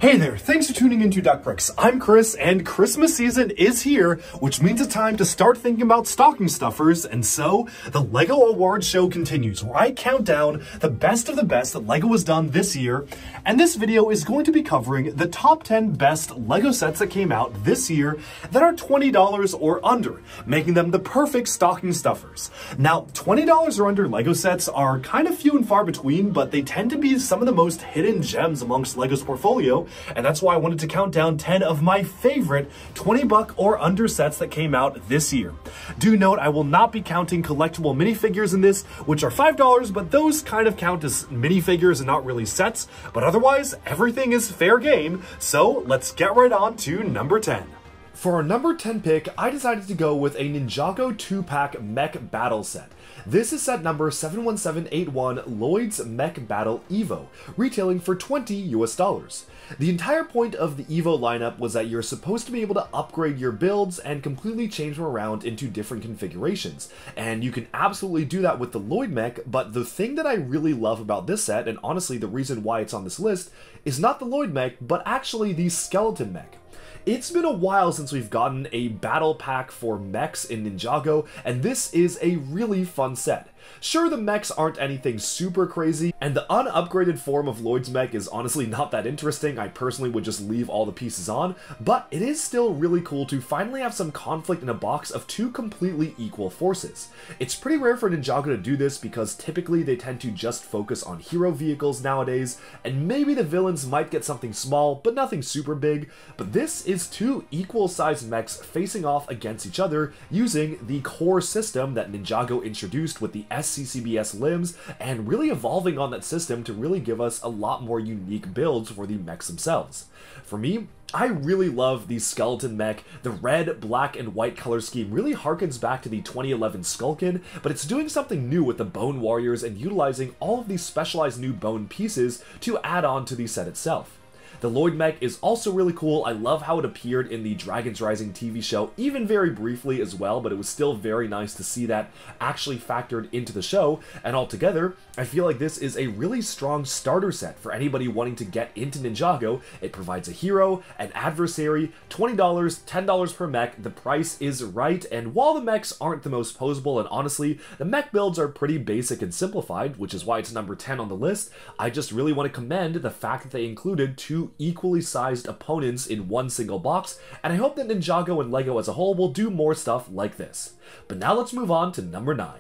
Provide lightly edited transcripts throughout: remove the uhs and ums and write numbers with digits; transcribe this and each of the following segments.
Hey there, thanks for tuning into Duck Bricks. I'm Chris, and Christmas season is here, which means it's time to start thinking about stocking stuffers, and so, the LEGO Awards show continues, where I count down the best of the best that LEGO has done this year, and this video is going to be covering the top 10 best LEGO sets that came out this year that are $20 or under, making them the perfect stocking stuffers. Now, $20 or under LEGO sets are kind of few and far between, but they tend to be some of the most hidden gems amongst LEGO's portfolio, and that's why I wanted to count down 10 of my favorite $20 or under sets that came out this year. Do note, I will not be counting collectible minifigures in this, which are $5, but those kind of count as minifigures and not really sets, but otherwise, everything is fair game, so let's get right on to number 10. For our number 10 pick, I decided to go with a Ninjago 2-pack Mech Battle set. This is set number 71781 Lloyd's Mech Battle Evo, retailing for $20 US. The entire point of the Evo lineup was that you're supposed to be able to upgrade your builds and completely change them around into different configurations. And you can absolutely do that with the Lloyd mech, but the thing that I really love about this set, and honestly the reason why it's on this list, is not the Lloyd mech, but actually the Skeleton mech. It's been a while since we've gotten a battle pack for mechs in Ninjago, and this is a really fun set. Sure, the mechs aren't anything super crazy, and the unupgraded form of Lloyd's mech is honestly not that interesting. I personally would just leave all the pieces on, but it is still really cool to finally have some conflict in a box of two completely equal forces. It's pretty rare for Ninjago to do this because typically they tend to just focus on hero vehicles nowadays, and maybe the villains might get something small, but nothing super big, but this is two equal-sized mechs facing off against each other using the core system that Ninjago introduced with the SCCBS limbs, and really evolving on that system to really give us a lot more unique builds for the mechs themselves. For me, I really love the Skeleton mech. The red, black, and white color scheme really harkens back to the 2011 Skulkin, but it's doing something new with the Bone Warriors and utilizing all of these specialized new bone pieces to add on to the set itself. The Lloyd mech is also really cool. I love how it appeared in the Dragons Rising TV show, even very briefly as well, but it was still very nice to see that actually factored into the show, and altogether, I feel like this is a really strong starter set for anybody wanting to get into Ninjago. It provides a hero, an adversary, $20, $10 per mech. The price is right, and while the mechs aren't the most posable, and honestly, the mech builds are pretty basic and simplified, which is why it's number 10 on the list, I just really want to commend the fact that they included two equally sized opponents in one single box, and I hope that Ninjago and LEGO as a whole will do more stuff like this. But now let's move on to number 9.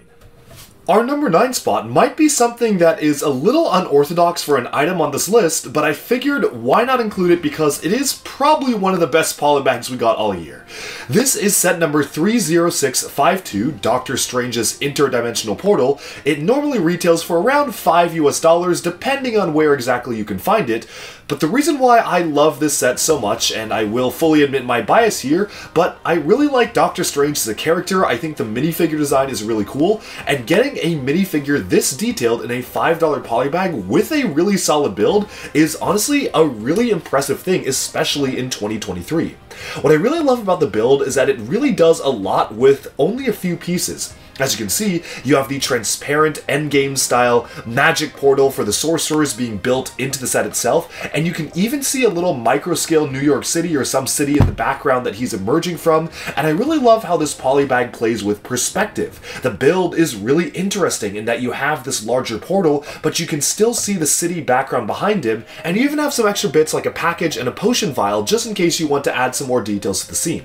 Our number 9 spot might be something that is a little unorthodox for an item on this list, but I figured why not include it because it is probably one of the best polybags we got all year. This is set number 30652, Doctor Strange's Interdimensional Portal. It normally retails for around $5 US, depending on where exactly you can find it. But the reason why I love this set so much, and I will fully admit my bias here, but I really like Doctor Strange as a character. I think the minifigure design is really cool, and getting a minifigure this detailed in a $5 polybag with a really solid build is honestly a really impressive thing, especially in 2023. What I really love about the build is that it really does a lot with only a few pieces. As you can see, you have the transparent endgame style magic portal for the sorcerers being built into the set itself, and you can even see a little micro scale New York City or some city in the background that he's emerging from, and I really love how this polybag plays with perspective. The build is really interesting in that you have this larger portal, but you can still see the city background behind him, and you even have some extra bits like a package and a potion vial just in case you want to add some more details to the scene.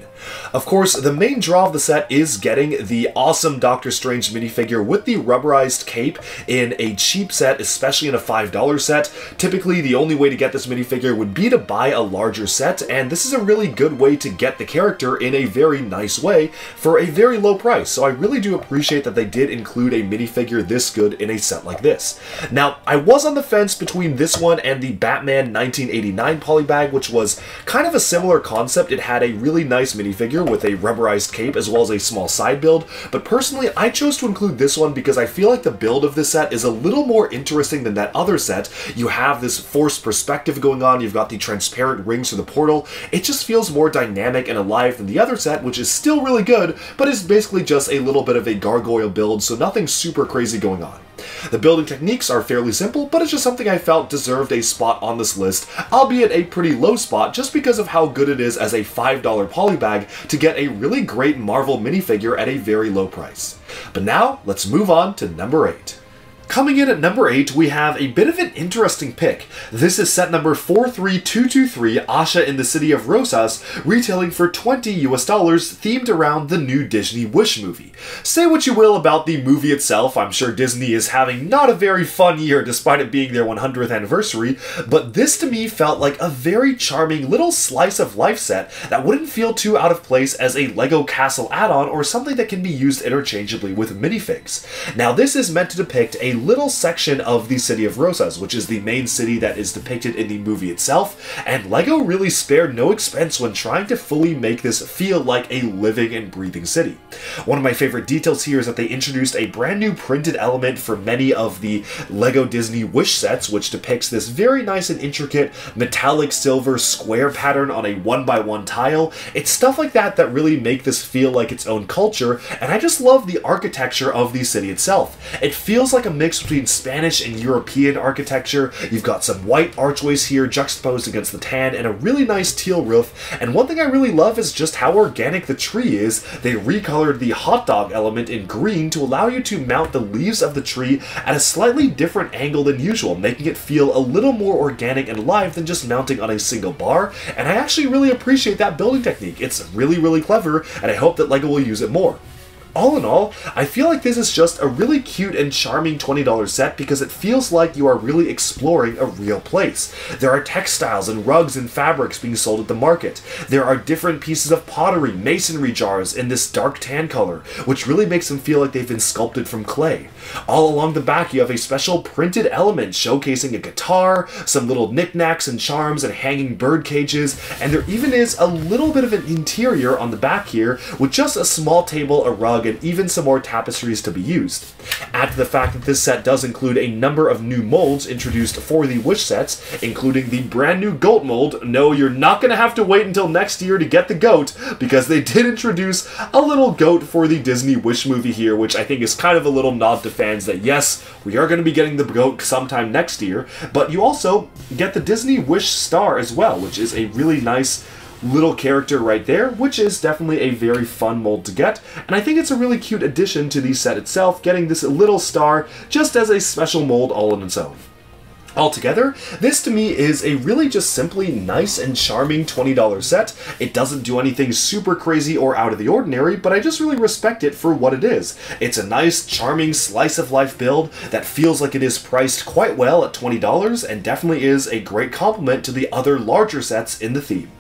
Of course, the main draw of the set is getting the awesome Doctor Strange minifigure with the rubberized cape in a cheap set, especially in a $5 set. Typically, the only way to get this minifigure would be to buy a larger set, and this is a really good way to get the character in a very nice way for a very low price. So I really do appreciate that they did include a minifigure this good in a set like this. Now, I was on the fence between this one and the Batman 1989 polybag, which was kind of a similar concept. It had a really nice minifigure with a rubberized cape as well as a small side build, but personally I chose to include this one because I feel like the build of this set is a little more interesting than that other set. You have this forced perspective going on, you've got the transparent rings for the portal. It just feels more dynamic and alive than the other set, which is still really good, but is basically just a little bit of a gargoyle build, so nothing super crazy going on. The building techniques are fairly simple, but it's just something I felt deserved a spot on this list, albeit a pretty low spot just because of how good it is as a $5 polybag to get a really great Marvel minifigure at a very low price. But now, let's move on to number 8. Coming in at number 8, we have a bit of an interesting pick. This is set number 43223, Asha in the City of Rosas, retailing for $20 US, themed around the new Disney Wish movie. Say what you will about the movie itself, I'm sure Disney is having not a very fun year despite it being their 100th anniversary, but this to me felt like a very charming little slice of life set that wouldn't feel too out of place as a LEGO Castle add-on or something that can be used interchangeably with minifigs. Now this is meant to depict a little section of the City of Rosas, which is the main city that is depicted in the movie itself, and LEGO really spared no expense when trying to fully make this feel like a living and breathing city. One of my favorite details here is that they introduced a brand new printed element for many of the LEGO Disney Wish sets, which depicts this very nice and intricate metallic silver square pattern on a 1x1 tile. It's stuff like that that really make this feel like its own culture, and I just love the architecture of the city itself. It feels like a mix between Spanish and European architecture. You've got some white archways here juxtaposed against the tan and a really nice teal roof, and one thing I really love is just how organic the tree is. They recolored the hot dog element in green to allow you to mount the leaves of the tree at a slightly different angle than usual, making it feel a little more organic and live than just mounting on a single bar, and I actually really appreciate that building technique. It's really, really clever, and I hope that LEGO will use it more. All in all, I feel like this is just a really cute and charming $20 set because it feels like you are really exploring a real place. There are textiles and rugs and fabrics being sold at the market. There are different pieces of pottery, masonry jars in this dark tan color, which really makes them feel like they've been sculpted from clay. All along the back you have a special printed element showcasing a guitar, some little knickknacks and charms and hanging bird cages, and there even is a little bit of an interior on the back here with just a small table, a rug, and even some more tapestries to be used. Add to the fact that this set does include a number of new molds introduced for the Wish sets, including the brand new goat mold. No, you're not going to have to wait until next year to get the goat, because they did introduce a little goat for the Disney Wish movie here, which I think is kind of a little nod to fans that yes, we are going to be getting the goat sometime next year, but you also get the Disney Wish star as well, which is a really nice little character right there, which is definitely a very fun mold to get, and I think it's a really cute addition to the set itself, getting this little star just as a special mold all on its own. Altogether, this to me is a really just simply nice and charming $20 set. It doesn't do anything super crazy or out of the ordinary, but I just really respect it for what it is. It's a nice, charming slice of life build that feels like it is priced quite well at $20 and definitely is a great complement to the other larger sets in the theme.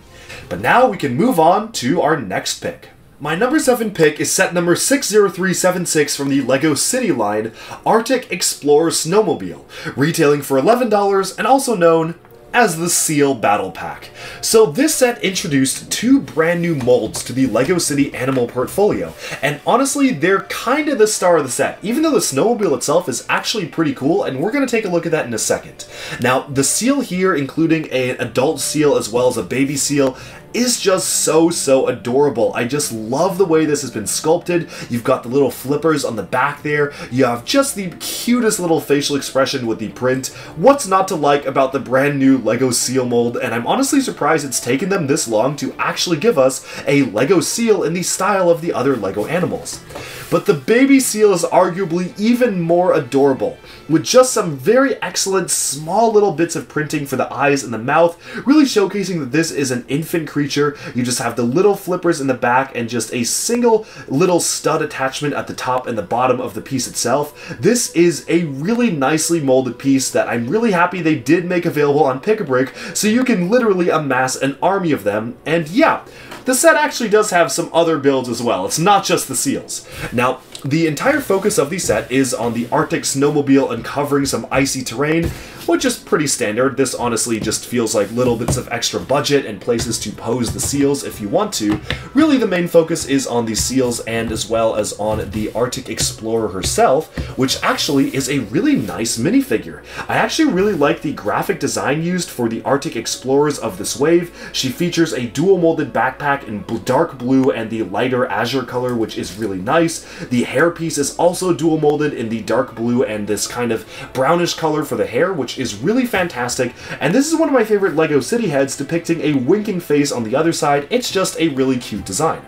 But now we can move on to our next pick. My number 7 pick is set number 60376 from the LEGO City line, Arctic Explor Snowmobile, retailing for $11 and also known as the Seal Battle Pack. So this set introduced 2 brand new molds to the LEGO City Animal portfolio, and honestly they're kind of the star of the set, even though the snowmobile itself is actually pretty cool, and we're going to take a look at that in a second. Now the seal here, including an adult seal as well as a baby seal, is just so adorable. I just love the way this has been sculpted. You've got the little flippers on the back there. You have just the cutest little facial expression with the print. What's not to like about the brand new LEGO seal mold? And I'm honestly surprised it's taken them this long to actually give us a LEGO seal in the style of the other LEGO animals. But the baby seal is arguably even more adorable, with just some very excellent small little bits of printing for the eyes and the mouth, really showcasing that this is an infant creature. You just have the little flippers in the back and just a single little stud attachment at the top and the bottom of the piece itself. This is a really nicely molded piece that I'm really happy they did make available on Pick-a-Brick, so you can literally amass an army of them, and yeah, the set actually does have some other builds as well. It's not just the seals. Now, the entire focus of the set is on the Arctic snowmobile uncovering some icy terrain, which is pretty standard. This honestly just feels like little bits of extra budget and places to pose the seals if you want to. Really, the main focus is on the seals and as well as on the Arctic Explorer herself, which actually is a really nice minifigure. I actually really like the graphic design used for the Arctic Explorers of this wave. She features a dual molded backpack in dark blue and the lighter azure color, which is really nice. The hairpiece is also dual molded in the dark blue and this kind of brownish color for the hair, which is really fantastic. And this is one of my favorite LEGO city heads depicting a winking face on the other side. It's just a really cute design.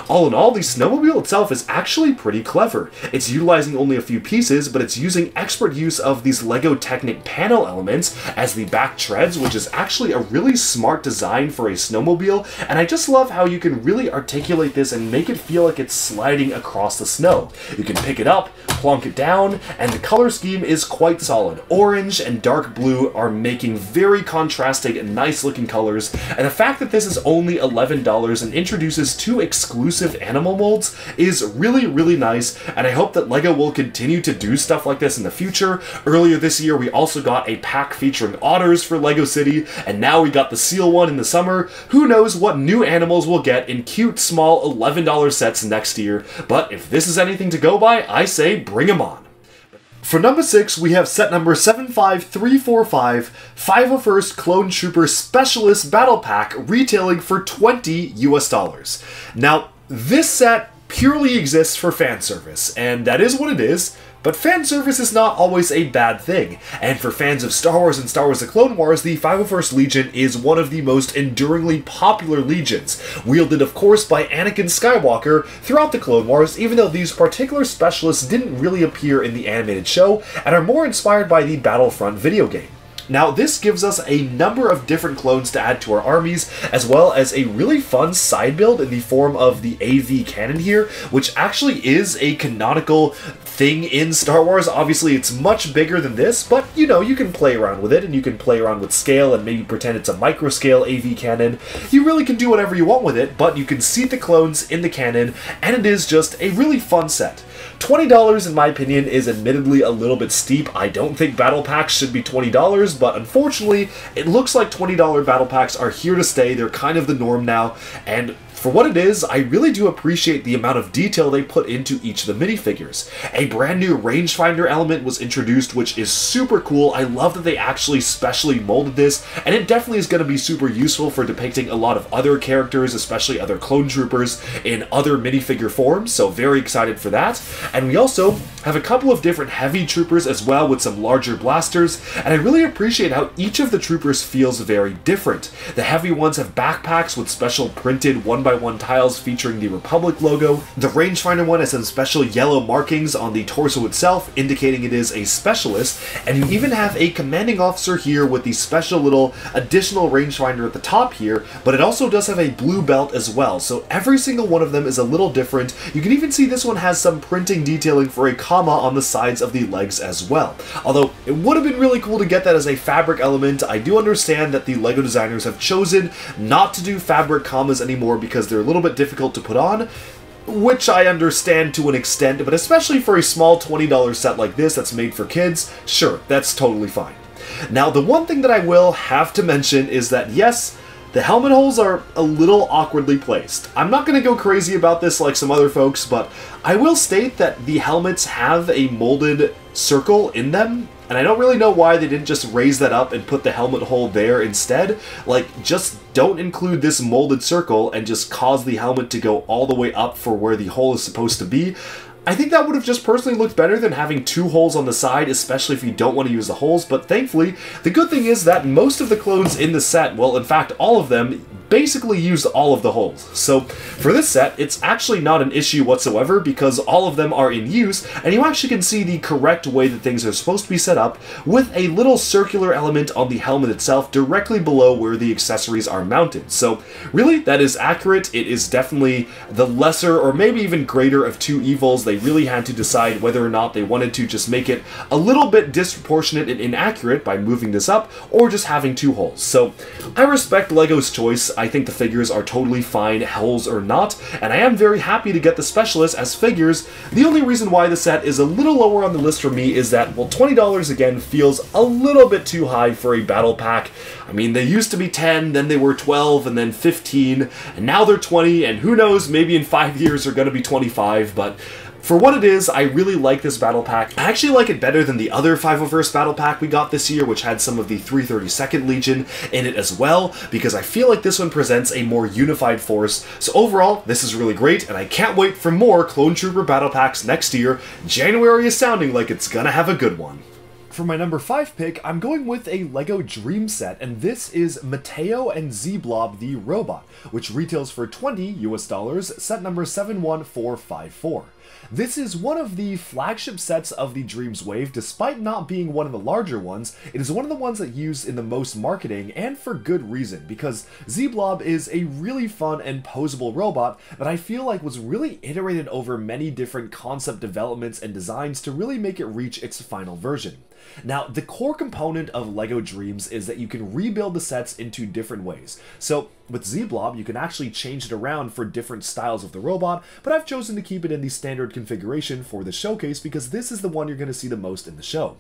All in all, the snowmobile itself is actually pretty clever. It's utilizing only a few pieces, but it's using expert use of these LEGO Technic panel elements as the back treads, which is actually a really smart design for a snowmobile, and I just love how you can really articulate this and make it feel like it's sliding across the snow. You can pick it up, plonk it down, and the color scheme is quite solid. Orange and dark blue are making very contrasting and nice looking colors, and the fact that this is only $11 and introduces 2 exclusive animal molds is really nice, and I hope that LEGO will continue to do stuff like this in the future. Earlier this year we also got a pack featuring otters for LEGO City, and now we got the seal one in the summer. Who knows what new animals we'll get in cute small $11 sets next year, but if this is anything to go by, I say bring them on. For number 6, we have set number 75345, 501st Clone Trooper Specialist Battle Pack, retailing for $20 US. Now, this set purely exists for fan service, and that is what it is. But fan service is not always a bad thing, and for fans of Star Wars and Star Wars The Clone Wars, the 501st Legion is one of the most enduringly popular legions, wielded of course by Anakin Skywalker throughout the Clone Wars, even though these particular specialists didn't really appear in the animated show, and are more inspired by the Battlefront video game. Now, this gives us a number of different clones to add to our armies, as well as a really fun side build in the form of the AV cannon here, which actually is a canonical thing in Star Wars. Obviously, it's much bigger than this, but you know, you can play around with it, and you can play around with scale and maybe pretend it's a micro-scale AV cannon. You really can do whatever you want with it, but you can seat the clones in the cannon, and it is just a really fun set. $20, in my opinion, is admittedly a little bit steep. I don't think battle packs should be $20, but unfortunately, it looks like $20 battle packs are here to stay. They're kind of the norm now, and for what it is, I really do appreciate the amount of detail they put into each of the minifigures. A brand new rangefinder element was introduced, which is super cool. I love that they actually specially molded this, and it definitely is going to be super useful for depicting a lot of other characters, especially other clone troopers in other minifigure forms, so very excited for that. And we also have a couple of different heavy troopers as well with some larger blasters, and I really appreciate how each of the troopers feels very different. The heavy ones have backpacks with special printed 1x1 tiles featuring the Republic logo. The rangefinder one has some special yellow markings on the torso itself, indicating it is a specialist, and you even have a commanding officer here with the special little additional rangefinder at the top here, but it also does have a blue belt as well, so every single one of them is a little different. You can even see this one has some printing detailing for a comma on the sides of the legs as well. Although it would have been really cool to get that as a fabric element. I do understand that the LEGO designers have chosen not to do fabric commas anymore because they're a little bit difficult to put on, which I understand to an extent, but especially for a small $20 set like this that's made for kids, sure, that's totally fine. Now, the one thing that I will have to mention is that, yes, the helmet holes are a little awkwardly placed. I'm not going to go crazy about this like some other folks, but I will state that the helmets have a molded circle in them, and I don't really know why they didn't just raise that up and put the helmet hole there instead. Like, just don't include this molded circle and just cause the helmet to go all the way up for where the hole is supposed to be. I think that would have just personally looked better than having 2 holes on the side, especially if you don't want to use the holes, but thankfully, the good thing is that most of the clones in the set, well, in fact, all of them, basically used all of the holes. So for this set, it's actually not an issue whatsoever because all of them are in use, and you actually can see the correct way that things are supposed to be set up with a little circular element on the helmet itself directly below where the accessories are mounted. So really, that is accurate. It is definitely the lesser or maybe even greater of 2 evils. They really had to decide whether or not they wanted to just make it a little bit disproportionate and inaccurate by moving this up or just having 2 holes. So I respect LEGO's choice. I think the figures are totally fine, holes or not, and I am very happy to get the specialists as figures. The only reason why the set is a little lower on the list for me is that, well, $20 again feels a little bit too high for a battle pack. I mean, they used to be 10, then they were 12, and then 15, and now they're 20, and who knows, maybe in 5 years they're going to be 25, but For what it is, I really like this battle pack. I actually like it better than the other 501st battle pack we got this year, which had some of the 332nd Legion in it as well, because I feel like this one presents a more unified force. So overall, this is really great, and I can't wait for more Clone Trooper battle packs next year. January is sounding like it's gonna have a good one. For my number 5 pick, I'm going with a LEGO Dream set, and this is Mateo and Z-Blob the Robot, which retails for $20 US, set number 71454. This is one of the flagship sets of the Dreams wave. Despite not being one of the larger ones, it is one of the ones that used in the most marketing, and for good reason, because Z-Blob is a really fun and posable robot that I feel like was really iterated over many different concept developments and designs to really make it reach its final version. Now, the core component of LEGO Dreams is that you can rebuild the sets into different ways. So, with Z-Blob, you can actually change it around for different styles of the robot, but I've chosen to keep it in the standard configuration for the showcase because this is the one you're going to see the most in the show.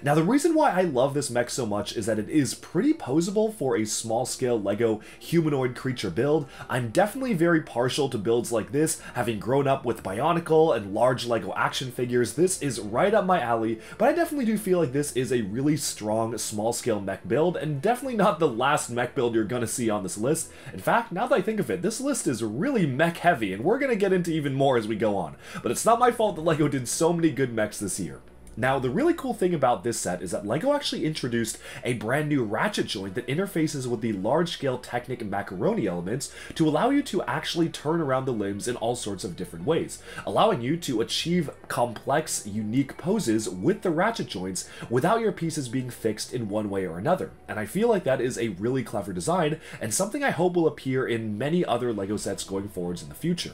Now, the reason why I love this mech so much is that it is pretty posable for a small-scale LEGO humanoid creature build. I'm definitely very partial to builds like this, having grown up with Bionicle and large LEGO action figures. This is right up my alley, but I definitely do feel like this is a really strong small-scale mech build, and definitely not the last mech build you're going to see on this list. In fact, now that I think of it, this list is really mech-heavy, and we're going to get into even more as we go on. But it's not my fault that LEGO did so many good mechs this year. Now, the really cool thing about this set is that LEGO actually introduced a brand new ratchet joint that interfaces with the large-scale Technic and Macaroni elements to allow you to actually turn around the limbs in all sorts of different ways, allowing you to achieve complex, unique poses with the ratchet joints without your pieces being fixed in one way or another. And I feel like that is a really clever design, and something I hope will appear in many other LEGO sets going forwards in the future.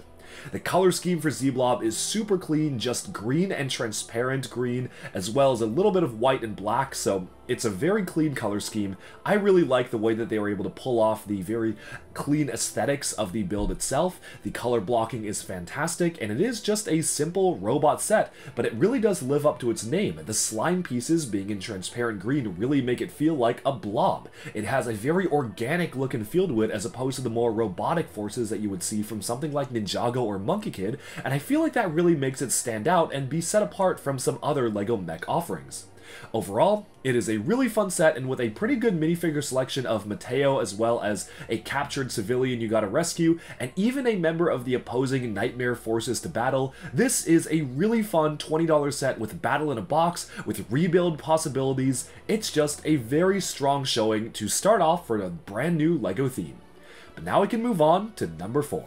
The color scheme for Z-Blob is super clean, just green and transparent green, as well as a little bit of white and black, so it's a very clean color scheme. I really like the way that they were able to pull off the very clean aesthetics of the build itself. The color blocking is fantastic, and it is just a simple robot set, but it really does live up to its name. The slime pieces being in transparent green really make it feel like a blob. It has a very organic look and feel to it as opposed to the more robotic forces that you would see from something like Ninjago or Monkey Kid, and I feel like that really makes it stand out and be set apart from some other LEGO mech offerings. Overall, it is a really fun set, and with a pretty good minifigure selection of Mateo as well as a captured civilian you gotta rescue, and even a member of the opposing Nightmare forces to battle, this is a really fun $20 set with battle in a box, with rebuild possibilities. It's just a very strong showing to start off for a brand new LEGO theme. But now we can move on to number 4.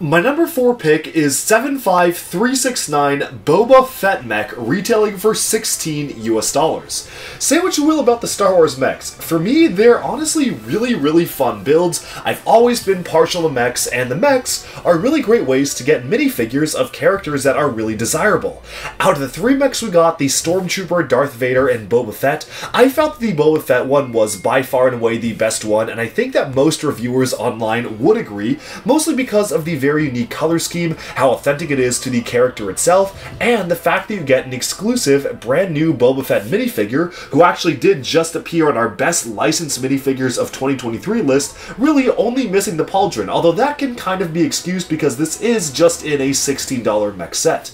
My number 4 pick is 75369 Boba Fett mech, retailing for $16 US. Say what you will about the Star Wars mechs. For me, they're honestly really fun builds. I've always been partial to mechs, and the mechs are really great ways to get minifigures of characters that are really desirable. Out of the 3 mechs we got, the Stormtrooper, Darth Vader, and Boba Fett, I felt that the Boba Fett one was by far and away the best one, and I think that most reviewers online would agree, mostly because of the very unique color scheme, how authentic it is to the character itself, and the fact that you get an exclusive brand new Boba Fett minifigure, who actually did just appear on our best licensed minifigures of 2023 list, really only missing the pauldron, although that can kind of be excused because this is just in a $16 mech set.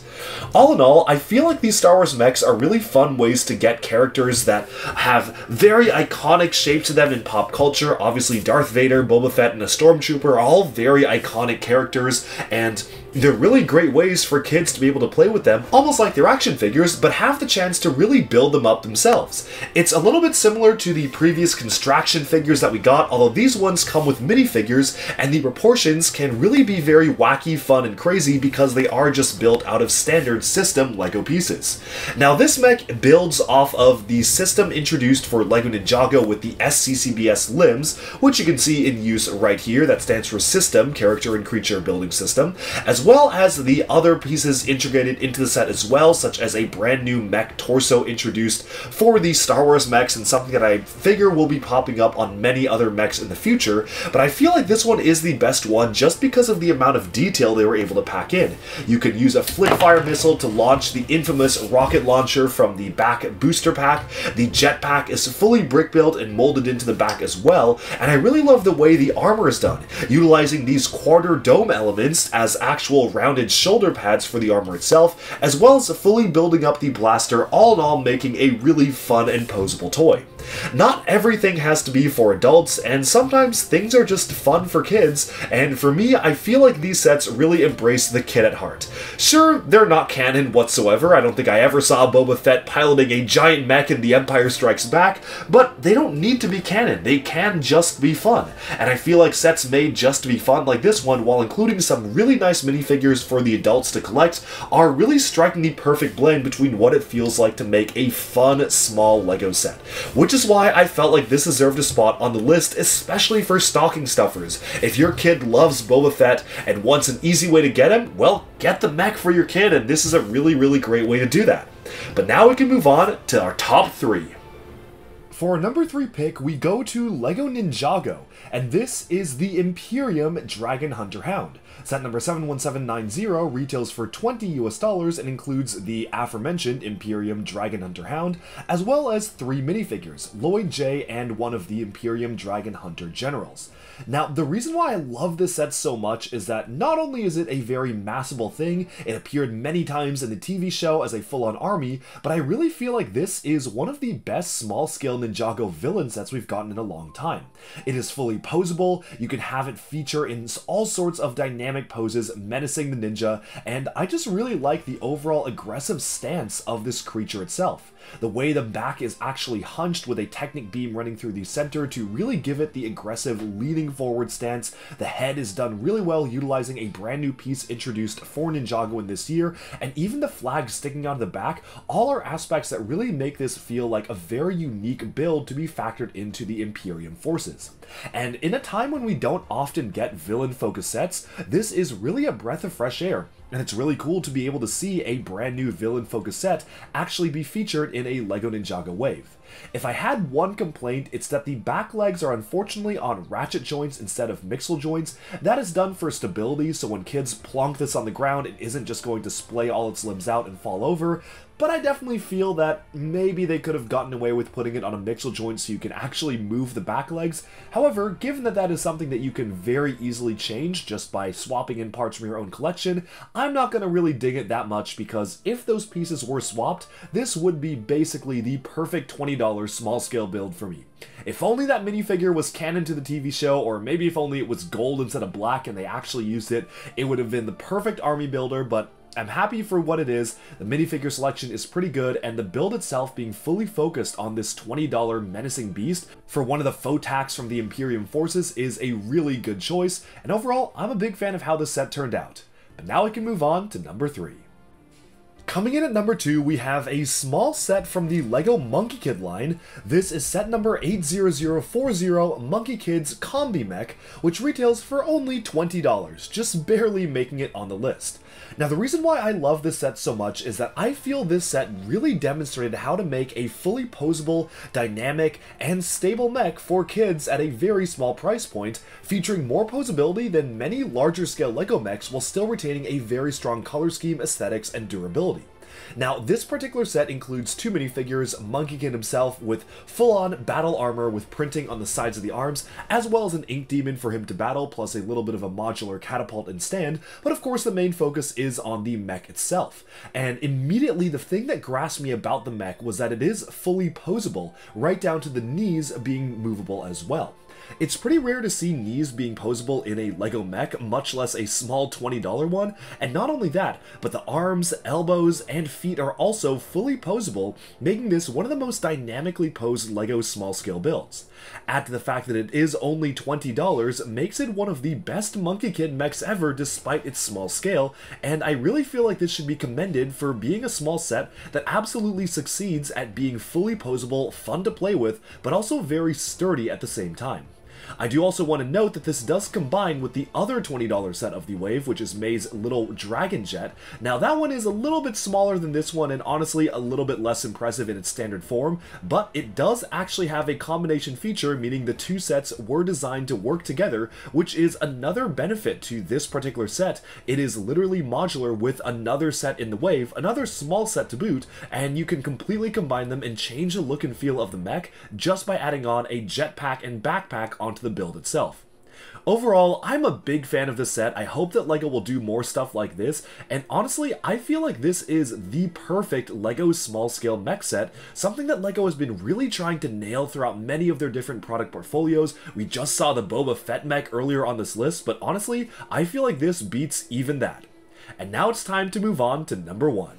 All in all, I feel like these Star Wars mechs are really fun ways to get characters that have very iconic shapes to them in pop culture. Obviously, Darth Vader, Boba Fett, and a Stormtrooper are all very iconic characters, and they're really great ways for kids to be able to play with them, almost like they're action figures, but have the chance to really build them up themselves. It's a little bit similar to the previous Construction figures that we got, although these ones come with minifigures, and the proportions can really be very wacky, fun, and crazy because they are just built out of standard system LEGO pieces. Now, this mech builds off of the system introduced for LEGO Ninjago with the SCCBS limbs, which you can see in use right here. That stands for System, Character and Creature Building System, as well as the other pieces integrated into the set as well, such as a brand new mech torso introduced for the Star Wars mechs, and something that I figure will be popping up on many other mechs in the future, but I feel like this one is the best one just because of the amount of detail they were able to pack in. You can use a flick-fire missile to launch the infamous rocket launcher from the back booster pack. The jetpack is fully brick-built and molded into the back as well, and I really love the way the armor is done, utilizing these quarter dome elements as actual actual rounded shoulder pads for the armor itself, as well as fully building up the blaster, all in all making a really fun and posable toy. Not everything has to be for adults, and sometimes things are just fun for kids, and for me, I feel like these sets really embrace the kid at heart. Sure, they're not canon whatsoever. I don't think I ever saw Boba Fett piloting a giant mech in The Empire Strikes Back, but they don't need to be canon. They can just be fun, and I feel like sets made just to be fun like this one, while including some really nice minifigures for the adults to collect, are really striking the perfect blend between what it feels like to make a fun, small LEGO set. Which is why I felt like this deserved a spot on the list, especially for stocking stuffers. If your kid loves Boba Fett and wants an easy way to get him, well, get the mech for your kid, and this is a really great way to do that. But now we can move on to our top 3. For our number 3 pick, we go to LEGO Ninjago, and this is the Imperium Dragon Hunter Hound. Set number 71790 retails for $20 US and includes the aforementioned Imperium Dragon Hunter Hound, as well as 3 minifigures, Lloyd J and one of the Imperium Dragon Hunter Generals. Now, the reason why I love this set so much is that not only is it a very massable thing, it appeared many times in the TV show as a full-on army, but I really feel like this is one of the best small-scale Ninjago villain sets we've gotten in a long time. It is fully posable, you can have it feature in all sorts of dynamic poses menacing the ninja, and I just really like the overall aggressive stance of this creature itself. The way the back is actually hunched with a Technic beam running through the center to really give it the aggressive leaning forward stance. The head is done really well utilizing a brand new piece introduced for Ninjago in this year, and even the flag sticking out of the back, all are aspects that really make this feel like a very unique build to be factored into the Imperium forces. And in a time when we don't often get villain-focused sets, this is really a breath of fresh air. And it's really cool to be able to see a brand new villain-focused set actually be featured in a LEGO Ninjago wave. If I had one complaint, it's that the back legs are unfortunately on ratchet joints instead of mixel joints. That is done for stability, so when kids plonk this on the ground, it isn't just going to splay all its limbs out and fall over. But I definitely feel that maybe they could have gotten away with putting it on a mixel joint so you can actually move the back legs. However, given that that is something that you can very easily change just by swapping in parts from your own collection, I'm not going to really dig it that much, because if those pieces were swapped, this would be basically the perfect $20 small scale build for me. If only that minifigure was canon to the TV show, or maybe if only it was gold instead of black and they actually used it, it would have been the perfect army builder, but I'm happy for what it is. The minifigure selection is pretty good, and the build itself being fully focused on this $20 menacing beast for one of the Photax from the Imperium forces is a really good choice, and overall, I'm a big fan of how this set turned out. But now we can move on to number 3. Coming in at number 2, we have a small set from the LEGO Monkey Kid line. This is set number 80040 Monkey Kid's Combi Mech, which retails for only $20, just barely making it on the list. Now, the reason why I love this set so much is that I feel this set really demonstrated how to make a fully posable, dynamic, and stable mech for kids at a very small price point, featuring more posability than many larger scale LEGO mechs while still retaining a very strong color scheme, aesthetics, and durability. Now, this particular set includes 2 minifigures, Monkey Kid himself with full-on battle armor with printing on the sides of the arms, as well as an ink demon for him to battle, plus a little bit of a modular catapult and stand, but of course the main focus is on the mech itself. And immediately the thing that grasped me about the mech was that it is fully posable, right down to the knees being movable as well. It's pretty rare to see knees being posable in a LEGO mech, much less a small $20 one, and not only that, but the arms, elbows, and feet are also fully posable, making this one of the most dynamically posed LEGO small-scale builds. Add to the fact that it is only $20 makes it one of the best Monkey Kid mechs ever despite its small scale, and I really feel like this should be commended for being a small set that absolutely succeeds at being fully posable, fun to play with, but also very sturdy at the same time. I do also want to note that this does combine with the other $20 set of the wave, which is May's Little Dragon Jet. Now that one is a little bit smaller than this one and honestly a little bit less impressive in its standard form, but it does actually have a combination feature, meaning the 2 sets were designed to work together, which is another benefit to this particular set. It is literally modular with another set in the wave, another small set to boot, and you can completely combine them and change the look and feel of the mech just by adding on a jetpack and backpack onto the build itself. Overall, I'm a big fan of this set. I hope that LEGO will do more stuff like this, and honestly, I feel like this is the perfect LEGO small-scale mech set, something that LEGO has been really trying to nail throughout many of their different product portfolios. We just saw the Boba Fett mech earlier on this list, but honestly, I feel like this beats even that. And now it's time to move on to number 1.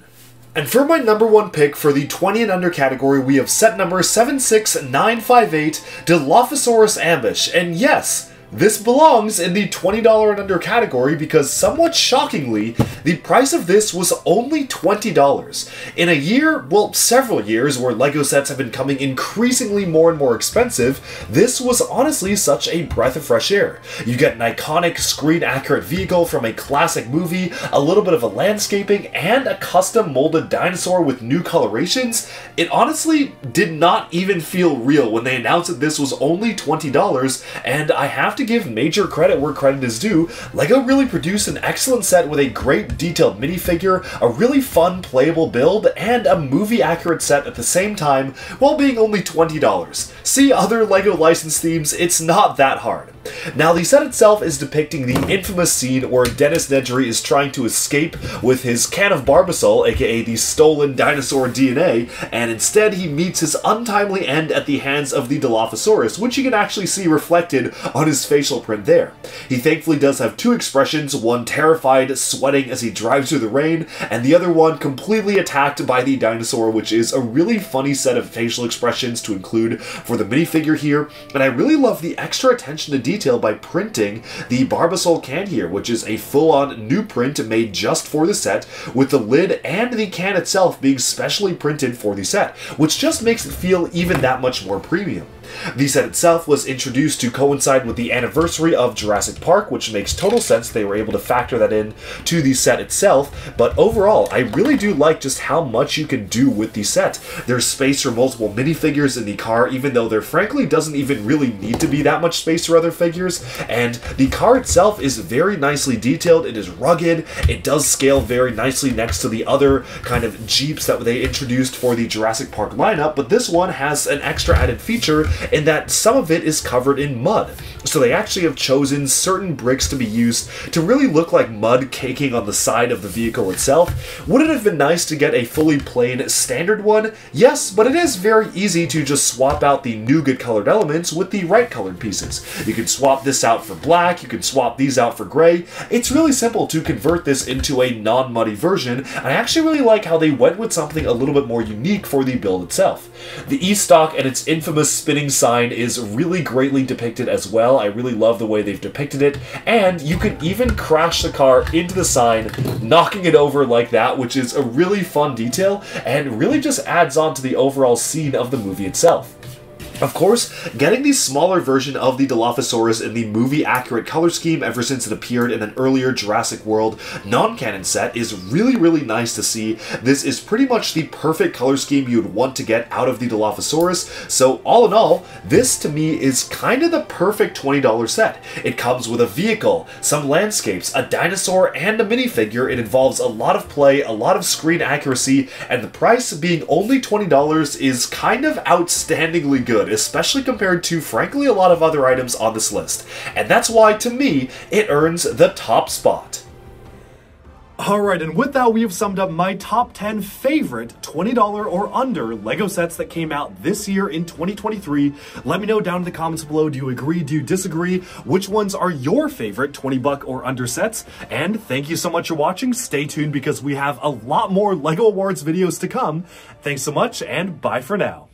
And for my number 1 pick for the 20 and under category, we have set number 76958, Dilophosaurus Ambush, and yes, this belongs in the $20 and under category because, somewhat shockingly, the price of this was only $20. In a year, well, several years, where LEGO sets have been coming increasingly more and more expensive, this was honestly such a breath of fresh air. You get an iconic screen-accurate vehicle from a classic movie, a little bit of a landscaping, and a custom-molded dinosaur with new colorations. It honestly did not even feel real when they announced that this was only $20, and I have to give major credit where credit is due. LEGO really produced an excellent set with a great detailed minifigure, a really fun playable build, and a movie-accurate set at the same time, while being only $20. See other LEGO licensed themes, it's not that hard. Now, the set itself is depicting the infamous scene where Dennis Nedry is trying to escape with his can of Barbasol, aka the stolen dinosaur DNA, and instead he meets his untimely end at the hands of the Dilophosaurus, which you can actually see reflected on his facial print there. He thankfully does have two expressions, one terrified, sweating as he drives through the rain, and the other one completely attacked by the dinosaur, which is a really funny set of facial expressions to include for the minifigure here, and I really love the extra attention to detail by printing the Barbasol can here, which is a full-on new print made just for the set, with the lid and the can itself being specially printed for the set, which just makes it feel even that much more premium. The set itself was introduced to coincide with the anniversary of Jurassic Park, which makes total sense they were able to factor that in to the set itself, but overall, I really do like just how much you can do with the set. There's space for multiple minifigures in the car, even though there frankly doesn't even really need to be that much space for other figures, and the car itself is very nicely detailed, it is rugged, it does scale very nicely next to the other kind of Jeeps that they introduced for the Jurassic Park lineup, but this one has an extra added feature in that some of it is covered in mud. So they actually have chosen certain bricks to be used to really look like mud caking on the side of the vehicle itself. Would it have been nice to get a fully plain standard one? Yes, but it is very easy to just swap out the nougat colored elements with the right colored pieces. You can swap this out for black, you can swap these out for gray. It's really simple to convert this into a non-muddy version. I actually really like how they went with something a little bit more unique for the build itself. The E-Stock and its infamous spinning sign is really greatly depicted as well. I really love the way they've depicted it, and you can even crash the car into the sign, knocking it over like that, which is a really fun detail, and really just adds on to the overall scene of the movie itself. Of course, getting the smaller version of the Dilophosaurus in the movie-accurate color scheme ever since it appeared in an earlier Jurassic World non-canon set is really nice to see. This is pretty much the perfect color scheme you would want to get out of the Dilophosaurus, so all in all, this to me is kind of the perfect $20 set. It comes with a vehicle, some landscapes, a dinosaur, and a minifigure. It involves a lot of play, a lot of screen accuracy, and the price being only $20 is kind of outstandingly good, especially compared to, frankly, a lot of other items on this list. And that's why, to me, it earns the top spot. Alright, and with that, we have summed up my top 10 favorite $20 or under LEGO sets that came out this year in 2023. Let me know down in the comments below, do you agree, do you disagree? Which ones are your favorite $20 or under sets? And thank you so much for watching. Stay tuned because we have a lot more LEGO Awards videos to come. Thanks so much, and bye for now.